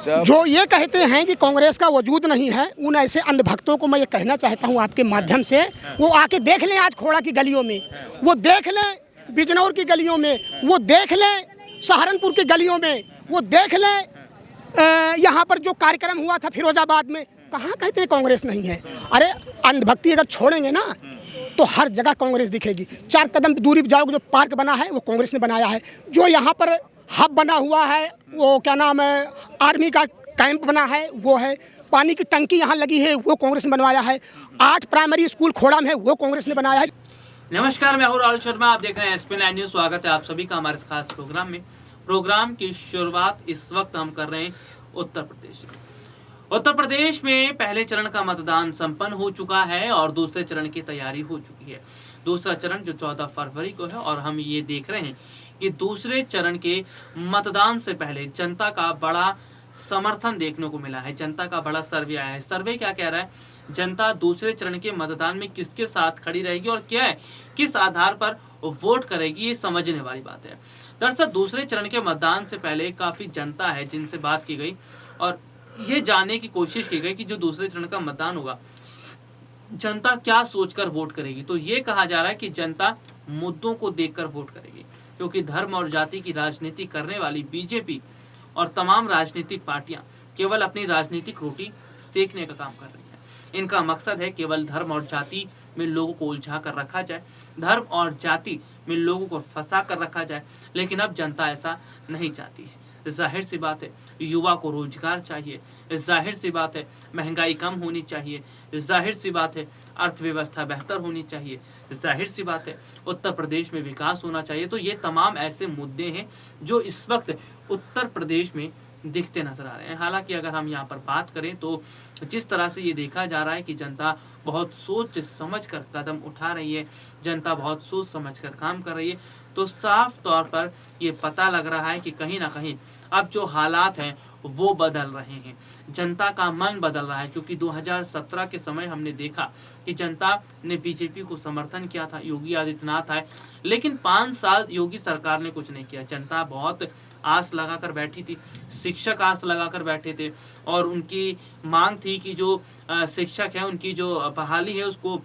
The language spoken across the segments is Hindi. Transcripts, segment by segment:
साहब। जो ये कहते हैं कि कांग्रेस का वजूद नहीं है, उन ऐसे अंधभक्तों को मैं ये कहना चाहता हूँ आपके माध्यम से, वो आके देख लें आज खोड़ा की गलियों में, वो देख लें बिजनौर की गलियों में, वो देख लें सहारनपुर की गलियों में, वो देख लें यहाँ पर जो कार्यक्रम हुआ था फिरोजाबाद में। कहाँ कहते हैं कांग्रेस नहीं है? अरे अंधभक्ति अगर छोड़ेंगे ना तो हर जगह कांग्रेस दिखेगी। 4 कदम दूरी पर जाओगे, जो पार्क बना है वो कांग्रेस ने बनाया है। जो यहाँ पर हब बना हुआ है, वो क्या नाम है, आर्मी का कैंप बना है वो है। पानी की टंकी यहाँ लगी है वो कांग्रेस ने बनवाया है। 8 प्राइमरी स्कूल खोड़ा में है वो कांग्रेस ने बनाया है। नमस्कार, मैं हूं राहुल शर्मा, आप देख रहे हैं SP9 न्यूज। स्वागत है आप सभी का हमारे खास प्रोग्राम में। प्रोग्राम की शुरुआत इस वक्त हम कर रहे हैं उत्तर प्रदेश में। उत्तर प्रदेश में पहले चरण का मतदान संपन्न हो चुका है और दूसरे चरण की तैयारी हो चुकी है। दूसरा चरण जो 14 फरवरी को है, और हम ये देख रहे हैं कि दूसरे चरण के मतदान से पहले जनता का बड़ा समर्थन देखने को मिला है। जनता का बड़ा सर्वे आया है। सर्वे क्या कह रहा है? जनता दूसरे चरण के मतदान में किसके साथ खड़ी रहेगी और क्या है, किस आधार पर वोट करेगी, ये समझने वाली बात है। दरअसल दूसरे चरण के मतदान से पहले काफी जनता है जिनसे बात की गई और ये जानने की कोशिश की गई कि जो दूसरे चरण का मतदान होगा जनता क्या सोचकर वोट करेगी। तो ये कहा जा रहा है कि जनता मुद्दों को देखकर वोट करेगी, क्योंकि धर्म और जाति की राजनीति करने वाली बीजेपी और तमाम राजनीतिक पार्टियां केवल अपनी राजनीतिक रोटी सेकने का काम कर रही हैं। इनका मकसद है केवल धर्म और जाति में लोगों को उलझा कर रखा जाए, धर्म और जाति में लोगों को फंसा कर रखा जाए। लेकिन अब जनता ऐसा नहीं चाहती है। जाहिर सी बात है, युवा को रोजगार चाहिए, जाहिर सी बात है महंगाई कम होनी चाहिए, जाहिर सी बात है अर्थव्यवस्था बेहतर होनी चाहिए, जाहिर सी बात है उत्तर प्रदेश में विकास होना चाहिए। तो ये तमाम ऐसे मुद्दे हैं जो इस वक्त उत्तर प्रदेश में दिखते नजर आ रहे हैं। हालांकि अगर हम यहाँ पर बात करें तो जिस तरह से ये देखा जा रहा है कि जनता बहुत सोच समझ कर कदम उठा रही है, जनता बहुत सोच समझ कर काम कर रही है, तो साफ तौर पर ये पता लग रहा है कि कहीं ना कहीं अब जो हालात हैं वो बदल रहे हैं। जनता का मन बदल रहा है, क्योंकि 2017 के समय हमने देखा कि जनता ने बीजेपी को समर्थन किया था, योगी आदित्यनाथ आए, लेकिन 5 साल योगी सरकार ने कुछ नहीं किया। जनता बहुत आस लगाकर बैठी थी, शिक्षक आस लगाकर बैठे थे और उनकी मांग थी कि जो शिक्षक है उनकी जो बहाली है उसको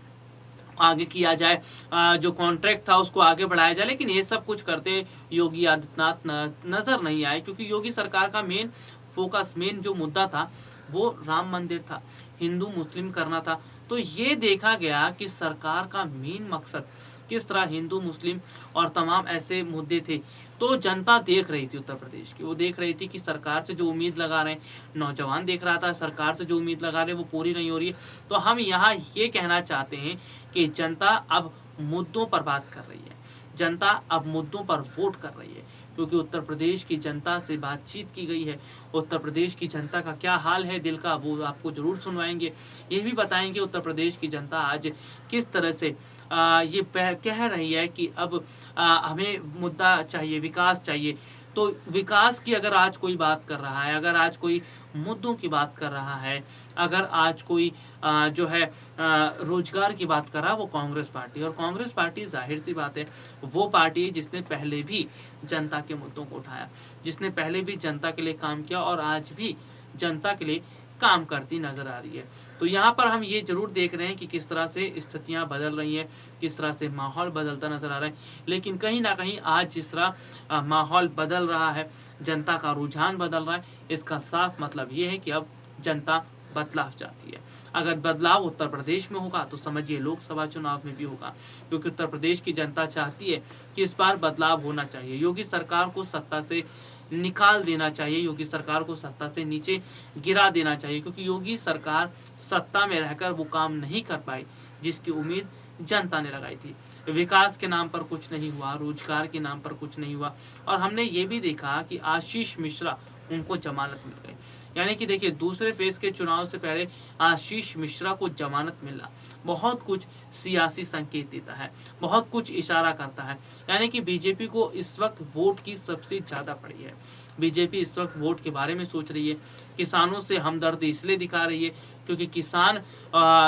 आगे किया जाए, जो कॉन्ट्रैक्ट था उसको आगे बढ़ाया जाए। लेकिन ये सब कुछ करते योगी आदित्यनाथ नजर नहीं आए, क्योंकि योगी सरकार का मेन फोकस, मेन जो मुद्दा था वो राम मंदिर था, हिंदू मुस्लिम करना था। तो ये देखा गया कि सरकार का मेन मकसद किस तरह हिंदू मुस्लिम और तमाम ऐसे मुद्दे थे। तो जनता देख रही थी उत्तर प्रदेश की, वो देख रही थी कि सरकार से जो उम्मीद लगा रहे हैं, नौजवान देख रहा था सरकार से जो उम्मीद लगा रहे हैं वो पूरी नहीं हो रही है। तो हम यहाँ ये कहना चाहते हैं कि जनता अब मुद्दों पर बात कर रही है, जनता अब मुद्दों पर वोट कर रही है, क्योंकि उत्तर प्रदेश की जनता से बातचीत की गई है। उत्तर प्रदेश की जनता का क्या हाल है दिल का, वो आपको जरूर सुनवाएंगे। ये भी बताएंगे उत्तर प्रदेश की जनता आज किस तरह से ये कह रही है कि अब हमें मुद्दा चाहिए, विकास चाहिए। तो विकास की अगर आज कोई बात कर रहा है, अगर आज कोई मुद्दों की बात कर रहा है, अगर आज कोई जो है रोजगार की बात कर रहा है, वो कांग्रेस पार्टी। और कांग्रेस पार्टी जाहिर सी बात है वो पार्टी है जिसने पहले भी जनता के मुद्दों को उठाया, जिसने पहले भी जनता के लिए काम किया और आज भी जनता के लिए काम करती नजर आ रही है। तो यहाँ पर हम ये जरूर देख रहे हैं कि किस तरह से स्थितियाँ बदल रही हैं, किस तरह से माहौल बदलता नजर आ रहा है। लेकिन कहीं ना कहीं आज जिस तरह माहौल बदल रहा है, जनता का रुझान बदल रहा है, इसका साफ मतलब ये है कि अब जनता बदलाव चाहती है। अगर बदलाव उत्तर प्रदेश में होगा तो समझिए लोकसभा चुनाव में भी होगा, क्योंकि उत्तर प्रदेश की जनता चाहती है कि इस बार बदलाव होना चाहिए। योगी सरकार को सत्ता से निकाल देना चाहिए, योगी सरकार को सत्ता से नीचे गिरा देना चाहिए, क्योंकि योगी सरकार सत्ता में रहकर वो काम नहीं कर पाई जिसकी उम्मीद जनता ने लगाई थी। विकास के नाम पर कुछ नहीं हुआ, रोजगार के नाम पर कुछ नहीं हुआ। और हमने ये भी देखा कि आशीष मिश्रा, उनको जमानत मिल गई। यानी कि देखिए, दूसरे फेज के चुनाव से पहले आशीष मिश्रा को जमानत मिलना बहुत कुछ सियासी संकेत देता है, बहुत कुछ इशारा करता है। यानी कि बीजेपी को इस वक्त वोट की सबसे ज्यादा पड़ी है। बीजेपी इस वक्त वोट के बारे में सोच रही है, किसानों से हमदर्दी इसलिए दिखा रही है क्योंकि किसान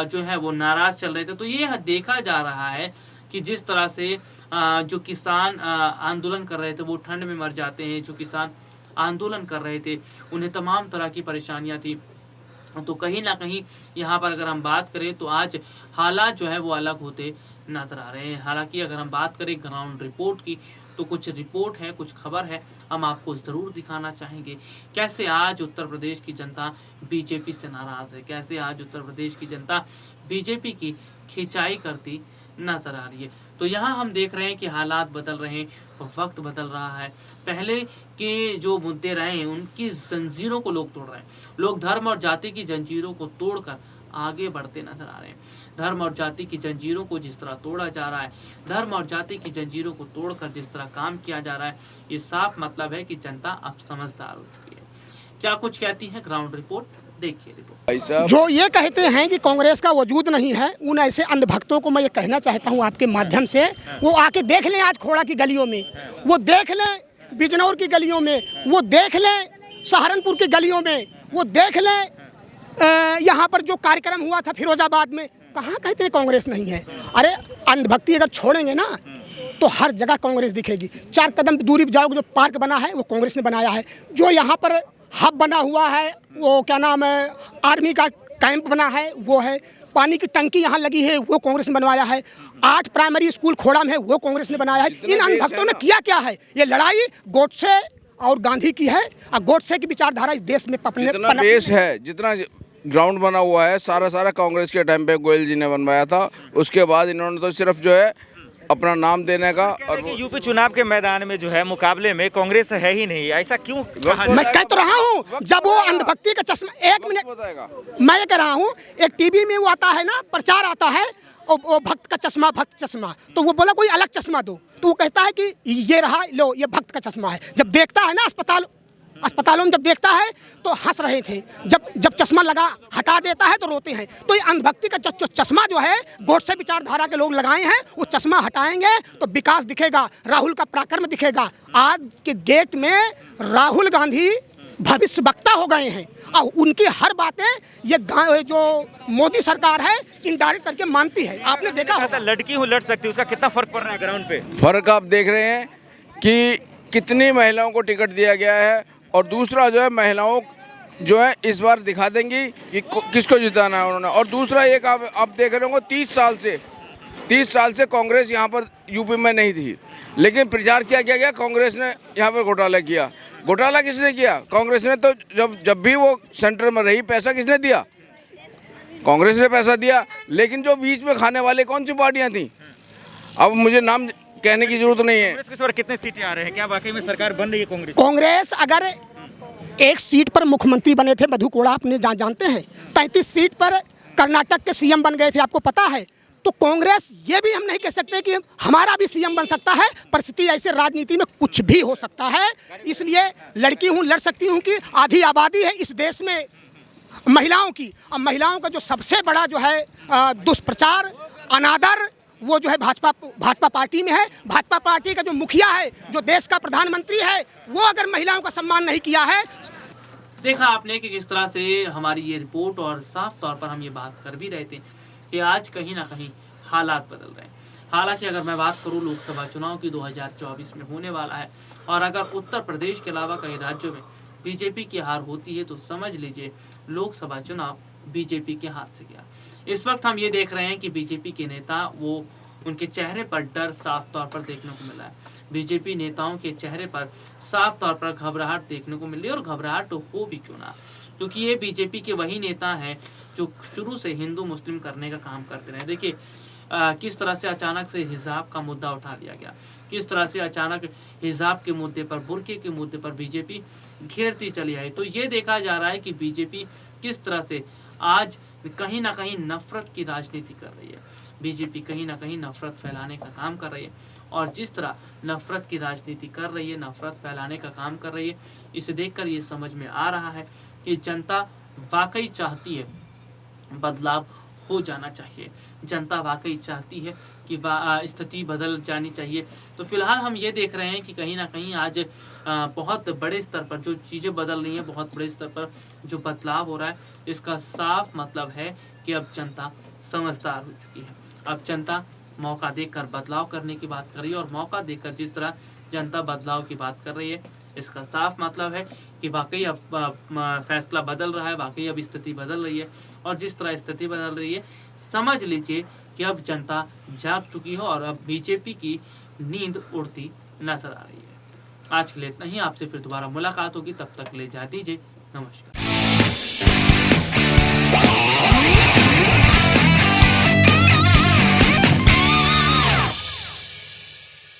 जो है वो नाराज चल रहे थे। तो ये देखा जा रहा है कि जिस तरह से जो किसान आंदोलन कर रहे थे वो ठंड में मर जाते हैं, जो किसान आंदोलन कर रहे थे, उन्हें तमाम तरह की परेशानियां थी। तो कहीं ना कहीं यहाँ पर अगर हम बात करें तो आज हालात जो है वो अलग होते नजर आ रहे हैं। हालांकि अगर हम बात करें ग्राउंड रिपोर्ट की, तो कुछ रिपोर्ट है, कुछ खबर है, हम आपको ज़रूर दिखाना चाहेंगे। कैसे आज उत्तर प्रदेश की जनता बीजेपी से नाराज़ है, कैसे आज उत्तर प्रदेश की जनता बीजेपी की खिंचाई करती नजर आ रही है। तो यहाँ हम देख रहे हैं कि हालात बदल रहे हैं, वक्त बदल रहा है। पहले के जो मुद्दे रहे हैं उनकी जंजीरों को लोग तोड़ रहे हैं। लोग धर्म और जाति की जंजीरों को तोड़कर आगे बढ़ते नजर आ रहे हैं। धर्म और जाति की जंजीरों को जिस तरह तोड़ा जा रहा है, धर्म और जाति की जंजीरों को तोड़कर जिस तरह काम किया जा रहा है, ये साफ मतलब है कि जनता अब समझदार हो चुकी है। क्या कुछ कहती है ग्राउंड रिपोर्ट, देखिए रिपोर्ट। जो ये कहते हैं कि कांग्रेस का वजूद नहीं है, उन ऐसे अंधभक्तों को मैं ये कहना चाहता हूँ आपके माध्यम से, वो आके देख लें आज खोड़ा की गलियों में, वो देख लें बिजनौर की गलियों में, वो देख लें सहारनपुर की गलियों में, वो देख लें यहाँ पर जो कार्यक्रम हुआ था फिरोजाबाद में। कहाँ कहते हैं कांग्रेस नहीं है? अरे अंधभक्ति अगर छोड़ेंगे ना तो हर जगह कांग्रेस दिखेगी। 4 कदम दूरी पर जाओगे, जो पार्क बना है वो कांग्रेस ने बनाया है। जो यहाँ पर हब बना हुआ है, वो क्या नाम है, आर्मी का कैंप बना है, वो है। पानी की टंकी यहाँ लगी है, वो कांग्रेस ने बनवाया है। 8 प्राइमरी स्कूल खोड़ा में है, वो कांग्रेस ने बनाया है। इन अंधभक्तों ने किया क्या है? ये लड़ाई गोडसे और गांधी की है, और गोडसे की विचारधारा इस देश में जितना देश है, जितना ग्राउंड बना हुआ है, सारा कांग्रेस के टाइम पे गोयल जी ने बनवाया था। उसके बाद इन्होंने तो सिर्फ जो है अपना नाम देने का, और यूपी चुनाव के मैदान में जो है मुकाबले में कांग्रेस है ही नहीं, ऐसा क्यों? मैं कह तो रहा हूँ, जब वो अंधभक्ति का चश्मा, 1 मिनट मैं ये कह रहा हूँ, एक टीवी में वो आता है ना, प्रचार आता है, वो भक्त का चश्मा, भक्त चश्मा, तो वो बोला कोई अलग चश्मा दो, तो वो कहता है कि ये रहा, लो ये भक्त का चश्मा है। जब देखता है ना अस्पतालों में जब देखता है तो हंस रहे थे, जब चश्मा लगा हटा देता है तो रोते हैं। तो ये अंधभक्ति का चश्मा जो है गोडसे विचारधारा के लोग लगाए हैं, वो चश्मा हटाएंगे तो विकास दिखेगा, राहुल का पराक्रम दिखेगा। आज के डेट में राहुल गांधी भविष्य वक्ता हो गए हैं, और उनकी हर बातें ये जो मोदी सरकार है इनडायरेक्ट करके मानती है। आपने देखा होगा, लड़की हूँ लड़ सकती है, उसका कितना फर्क पड़ रहा है ग्राउंड पे? फर्क आप देख रहे हैं कि कितनी महिलाओं को टिकट दिया गया है, और दूसरा जो है महिलाओं जो है इस बार दिखा देंगी कि किसको जिताना है उन्होंने। और दूसरा एक आप देख रहे होंगे 30 साल से कांग्रेस यहाँ पर यूपी में नहीं थी, लेकिन प्रचार किया गया कांग्रेस ने यहाँ पर घोटाला किया। घोटाला किसने किया? कांग्रेस ने। तो जब भी वो सेंटर में रही, पैसा किसने दिया? कांग्रेस ने पैसा दिया। लेकिन जो बीच में खाने वाले कौन सी पार्टियाँ थी, अब मुझे नाम कहने की जरूरत नहीं है। कांग्रेस पर कितने सीटें आ रहे हैं? क्या वाकई में सरकार बन रही है कांग्रेस? कांग्रेस अगर 1 सीट पर मुख्यमंत्री बने थे, मधु कोड़ा अपने जानते हैं, 33 सीट पर कर्नाटक के सीएम बन गए थे, आपको पता है। तो कांग्रेस, ये भी हम नहीं कह सकते कि हमारा भी सीएम बन सकता है। परिस्थिति ऐसे राजनीति में कुछ भी हो सकता है, इसलिए लड़की हूँ लड़ सकती हूँ कि आधी आबादी है इस देश में महिलाओं की। अब महिलाओं का जो सबसे बड़ा जो है दुष्प्रचार, अनादर, वो जो है भाजपा पार्टी में है। भाजपा पार्टी का जो मुखिया है, जो देश का प्रधानमंत्री है, वो अगर महिलाओं का सम्मान नहीं किया है। देखा आपने कि किस तरह से हमारी ये रिपोर्ट, और साफ तौर पर हम ये बात कर भी रहे थे कि आज कहीं ना कहीं हालात बदल रहे हैं। हालांकि अगर मैं बात करूं लोकसभा चुनाव की 2024 में होने वाला है, और अगर उत्तर प्रदेश के अलावा कई राज्यों में बीजेपी की हार होती है तो समझ लीजिए लोकसभा चुनाव बीजेपी के हाथ से गया। इस वक्त हम ये देख रहे हैं कि बीजेपी के नेता, वो उनके चेहरे पर डर साफ तौर पर देखने को मिला है। बीजेपी नेताओं के चेहरे पर साफ तौर पर घबराहट देखने को मिली, और घबराहट तो हो भी क्यों ना, क्योंकि ये बीजेपी के वही नेता हैं जो शुरू से हिंदू मुस्लिम करने का काम करते रहे। देखिए किस तरह से अचानक से हिजाब का मुद्दा उठा लिया गया, किस तरह से अचानक हिजाब के मुद्दे पर, बुर्के के मुद्दे पर बीजेपी घेरती चली आई। तो ये देखा जा रहा है कि बीजेपी किस तरह से आज कहीं ना कहीं नफरत की राजनीति कर रही है। बीजेपी कहीं ना कहीं नफरत फैलाने का काम कर रही है, और जिस तरह नफरत की राजनीति कर रही है, नफरत फैलाने का काम कर रही है, इसे देखकर ये समझ में आ रहा है कि जनता वाकई चाहती है बदलाव हो जाना चाहिए। जनता वाकई चाहती है कि स्थिति बदल जानी चाहिए। तो फिलहाल हम ये देख रहे हैं कि कहीं ना कहीं आज बहुत बड़े स्तर पर जो चीज़ें बदल रही हैं, बहुत बड़े स्तर पर जो बदलाव हो रहा है, इसका साफ मतलब है कि अब जनता समझदार हो चुकी है। अब जनता मौका देकर बदलाव करने की बात कर रही है, और मौका देकर जिस तरह जनता बदलाव की बात कर रही है, इसका साफ मतलब है कि वाकई अब फैसला बदल रहा है, वाकई अब स्थिति बदल रही है। और जिस तरह स्थिति बदल रही है, समझ लीजिए कि अब जनता जाग चुकी है और अब बीजेपी की नींद उड़ती नजर आ रही है। आज के लिए इतना ही, आपसे फिर दोबारा मुलाकात होगी, तब तक ले जा दीजिए, नमस्कार।